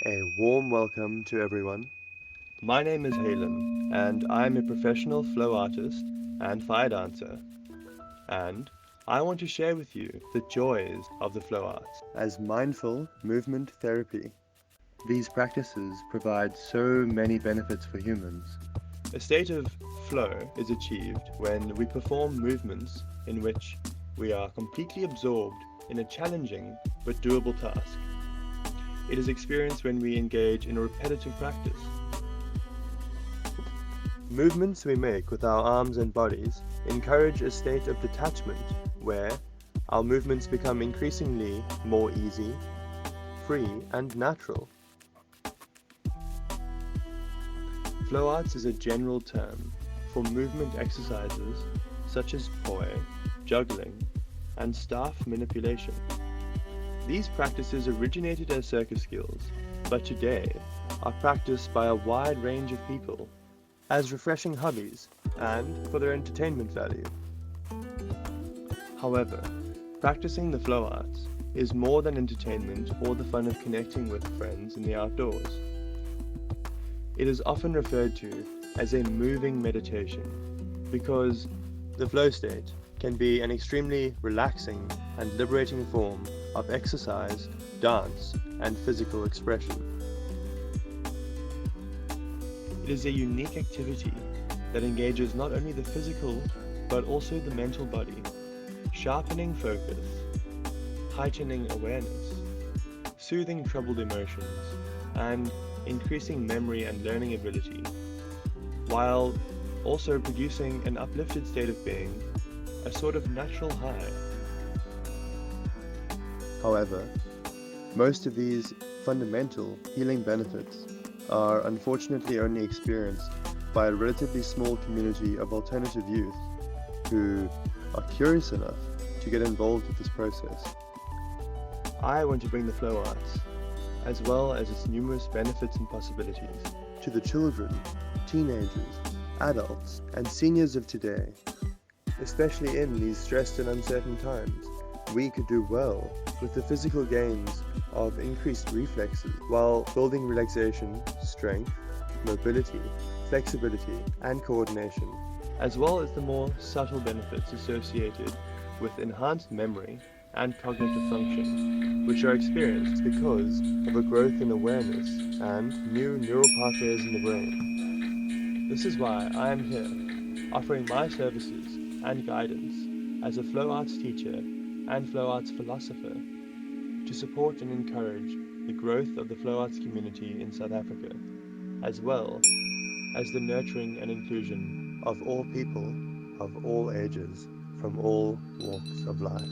A warm welcome to everyone. My name is Halen, and I'm a professional flow artist and fire dancer. And I want to share with you the joys of the flow arts as mindful movement therapy. These practices provide so many benefits for humans. A state of flow is achieved when we perform movements in which we are completely absorbed in a challenging but doable task. It is experienced when we engage in a repetitive practice. Movements we make with our arms and bodies encourage a state of detachment where our movements become increasingly more easy, free, and natural. Flow arts is a general term for movement exercises such as poi, juggling, and staff manipulation. These practices originated as circus skills, but today are practiced by a wide range of people as refreshing hobbies and for their entertainment value. However, practicing the flow arts is more than entertainment or the fun of connecting with friends in the outdoors. It is often referred to as a moving meditation because the flow state can be an extremely relaxing and liberating form of exercise, dance, and physical expression. It is a unique activity that engages not only the physical but also the mental body, sharpening focus, heightening awareness, soothing troubled emotions, and increasing memory and learning ability, while also producing an uplifted state of being, a sort of natural high. However, most of these fundamental healing benefits are unfortunately only experienced by a relatively small community of alternative youth who are curious enough to get involved with this process. I want to bring the flow arts, as well as its numerous benefits and possibilities, to the children, teenagers, adults, and seniors of today. Especially in these stressed and uncertain times, we could do well with the physical gains of increased reflexes while building relaxation, strength, mobility, flexibility, and coordination, as well as the more subtle benefits associated with enhanced memory and cognitive function, which are experienced because of a growth in awareness and new neural pathways in the brain. This is why I am here, offering my services and guidance as a flow arts teacher and flow arts philosopher to support and encourage the growth of the flow arts community in South Africa, as well as the nurturing and inclusion of all people of all ages from all walks of life.